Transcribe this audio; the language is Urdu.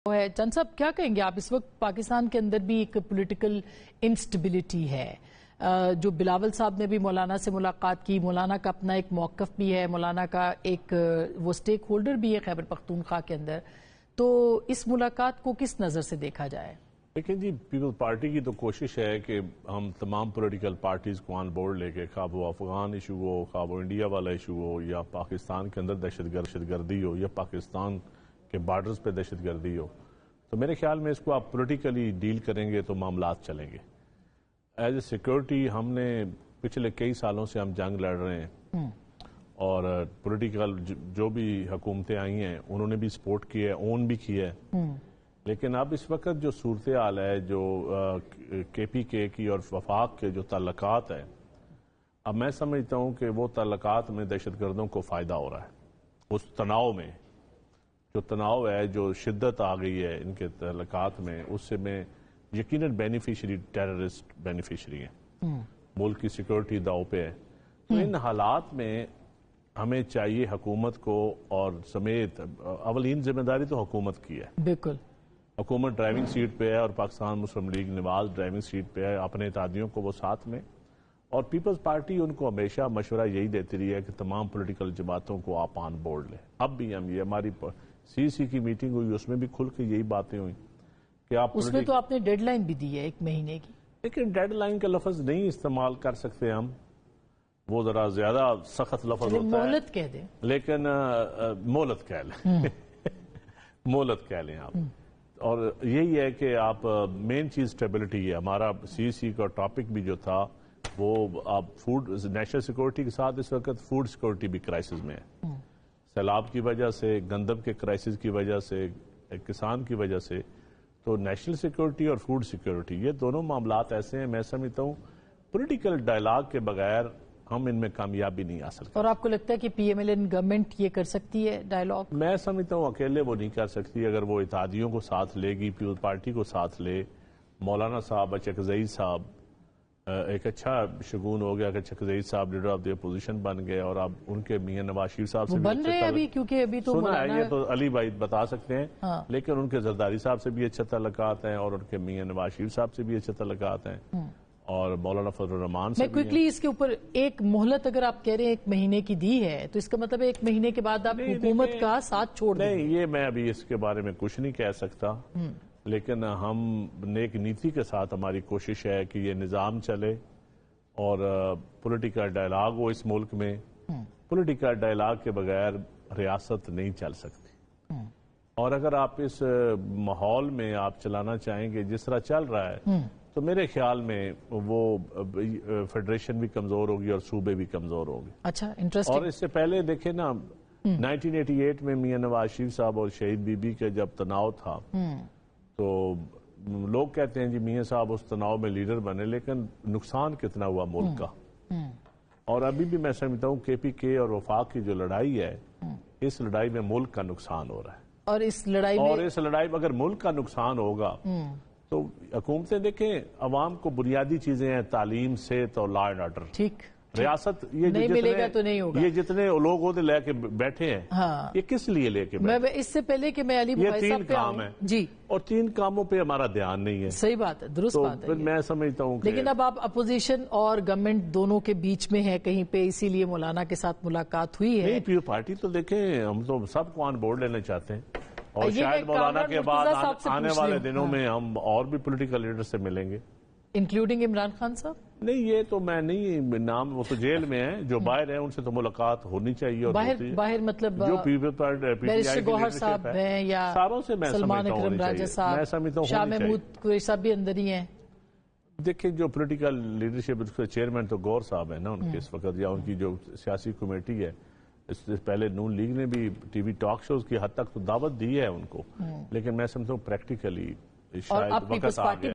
ہے چند صاحب کیا کہیں گے آپ؟ اس وقت پاکستان کے اندر بھی ایک پولیٹیکل انسٹیبلٹی ہے، جو بلاول صاحب نے بھی مولانا سے ملاقات کی، مولانا کا اپنا ایک موقف بھی ہے، مولانا کا ایک وہ سٹیک ہولڈر بھی ہے خیبر پختونخوا کے اندر، تو اس ملاقات کو کس نظر سے دیکھا جائے؟ لیکن جی پیپل پارٹی کی تو کوشش ہے کہ ہم تمام پولیٹیکل پارٹیز کو آن بورڈ لے کے، خواہ وہ افغان ایشو ہو، خواہ وہ انڈیا والا ایشو ہو، یا پاکستان کے اندر دہشت گردی ہو، یا پاکستان کے بارڈرز پہ دہشت گردی ہو، تو میرے خیال میں اس کو آپ پولیٹیکلی ڈیل کریں گے تو معاملات چلیں گے۔ ایز اے سیکورٹی ہم نے پچھلے کئی سالوں سے ہم جنگ لڑ رہے ہیں، اور پولیٹیکل جو بھی حکومتیں آئی ہیں انہوں نے بھی سپورٹ کی ہے، اون بھی کی ہے، لیکن اب اس وقت جو صورتحال ہے، جو کے پی کے کی اور وفاق کے جو تعلقات ہیں، اب میں سمجھتا ہوں کہ وہ تعلقات میں دہشت گردوں کو فائدہ ہو رہا ہے۔ اس تناؤ میں جو تناؤ ہے، جو شدت آ گئی ہے ان کے تعلقات میں، اس سے میں یقیناً بینیفیشری ٹیررسٹ بینیفیشری ہیں، ملک کی سیکورٹی داؤ پہ ہے۔ تو ان حالات میں ہمیں چاہیے حکومت کو، اور سمیت اولین ذمہ داری تو حکومت کی ہے، بالکل حکومت ڈرائیونگ سیٹ پہ ہے، اور پاکستان مسلم لیگ نواز ڈرائیونگ سیٹ پہ ہے، اپنے اتحادیوں کو وہ ساتھ میں، اور پیپلز پارٹی ان کو ہمیشہ مشورہ یہی دیتی رہی ہے کہ تمام پولیٹیکل جماعتوں کو آپ آن بورڈ لیں۔ اب بھی ہم، یہ ہماری سی کی میٹنگ ہوئی، اس میں بھی کھل کے یہی باتیں ہوئی کہ آپ اس میں تو آپ نے ڈیڈ لائن بھی دی ہے 1 مہینے کی، لیکن ڈیڈ لائن کا لفظ نہیں استعمال کر سکتے ہم، وہ ذرا زیادہ سخت لفظ ہوتا ہے، مہلت کہہ دیں، لیکن مہلت کہہ لیں مہلت کہہ لیں آپ۔ اور یہی ہے کہ آپ مین چیز اسٹیبلٹی ہے۔ ہمارا سی کا ٹاپک بھی جو تھا وہ آپ فوڈ نیشنل سیکورٹی کے ساتھ اس وقت فوڈ سیکورٹی بھی کرائسس میں ہے، سیلاب کی وجہ سے، گندم کے کرائسس کی وجہ سے، کسان کی وجہ سے، تو نیشنل سیکورٹی اور فوڈ سیکورٹی یہ دونوں معاملات ایسے ہیں، میں سمجھتا ہوں پولیٹیکل ڈائلاگ کے بغیر ہم ان میں کامیابی نہیں آ سکتے۔ اور آپ کو لگتا ہے کہ P M L N government یہ کر سکتی ہے ڈائلاگ؟ میں سمجھتا ہوں اکیلے وہ نہیں کر سکتی، اگر وہ اتحادیوں کو ساتھ لے گی، پیپلز پارٹی کو ساتھ لے، مولانا صاحب، چکزئی صاحب ایک اچھا شگون ہو گیا کہ چکزئی صاحب لیڈر آف دی اپوزیشن بن گئے، اور اب ان کے میاں نواز شریف صاحب سے بن رہے ہیں ابھی، کیونکہ ابھی تو سنا ہے، یہ تو علی بھائی بتا سکتے ہیں، لیکن ان کے زرداری صاحب سے بھی اچھے تعلقات ہیں، اور ان کے میاں نواز شریف صاحب سے بھی اچھے تعلقات ہیں، اور مولانا فضل الرحمان سے میں کوئکلی اس کے اوپر ایک مہلت اگر آپ کہہ رہے ہیں 1 مہینے کی دی ہے، تو اس کا مطلب 1 مہینے کے بعد آپ حکومت کا ساتھ چھوڑ دیں؟ نہیں، یہ میں ابھی اس کے بارے میں کچھ نہیں کہہ سکتا، لیکن ہم نیک نیتی کے ساتھ ہماری کوشش ہے کہ یہ نظام چلے، اور پولیٹیکل ڈائلاگ ہو اس ملک میں۔ پولیٹیکل ڈائلاگ کے بغیر ریاست نہیں چل سکتی، اور اگر آپ اس ماحول میں آپ چلانا چاہیں گے جس طرح چل رہا ہے، تو میرے خیال میں وہ فیڈریشن بھی کمزور ہوگی اور صوبے بھی کمزور ہوگی۔ اچھا، انٹرسٹنگ۔ اور اس سے پہلے دیکھیں نا، 1988 میں میاں نواز شریف صاحب اور شہید بی بی کا جب تناؤ تھا، تو لوگ کہتے ہیں جی میاں صاحب اس تناؤ میں لیڈر بنے، لیکن نقصان کتنا ہوا ملک کا۔ اور ابھی بھی میں سمجھتا ہوں کے پی کے اور وفاق کی جو لڑائی ہے، اس لڑائی میں ملک کا نقصان ہو رہا ہے، اور اس لڑائی میں اگر ملک کا نقصان ہوگا تو حکومتیں دیکھیں، عوام کو بنیادی چیزیں ہیں، تعلیم، صحت اور لا اینڈ آرڈر، ٹھیک، ریاست، نہیں ملے گا تو نہیں ہوگا۔ یہ جتنے لوگ ہوتے لے کے بیٹھے ہیں، یہ کس لیے لے کے بیٹھے؟ اس سے پہلے کہ میں علی بھائی صاحب پہ آؤں، جی، اور 3 کاموں پہ ہمارا دھیان نہیں ہے۔ صحیح بات ہے، درست بات ہے، پھر میں سمجھتا ہوں لیکن اب آپ اپوزیشن اور گورنمنٹ دونوں کے بیچ میں ہے کہیں پہ، اسی لیے مولانا کے ساتھ ملاقات ہوئی ہے۔ نہیں، پیپلز پارٹی تو دیکھیں ہم تو سب کو آن بورڈ لینا چاہتے ہیں، اور شاید مولانا کے بعد آنے والے دنوں میں ہم اور بھی پولیٹیکل لیڈر سے ملیں گے، انکلوڈنگ عمران خان صاحب۔ نہیں، یہ تو میں نہیں، نام وہ تو جیل میں ہیں، جو باہر ہیں ان سے تو ملاقات ہونی چاہیے، اور باہر مطلب جو پیپلز پارٹی گوہر صاحب ہیں، یا ساروں سے میں سلمان سمجھتا ہوں اکرم راجہ صاحب، شاہ محمود قریشی صاحب بھی اندر ہی ہیں۔ دیکھیں، جو پولیٹیکل لیڈرشپ، اس کے چیئرمین تو گور صاحب ہیں نا ان کے اس وقت، یا ان کی جو سیاسی کمیٹی ہے، اس سے پہلے نون لیگ نے بھی ٹی وی ٹاک شوز کی حد تک تو دعوت دی ہے ان کو، لیکن میں سمجھتا ہوں پریکٹیکلی شاید وقت آ گیا۔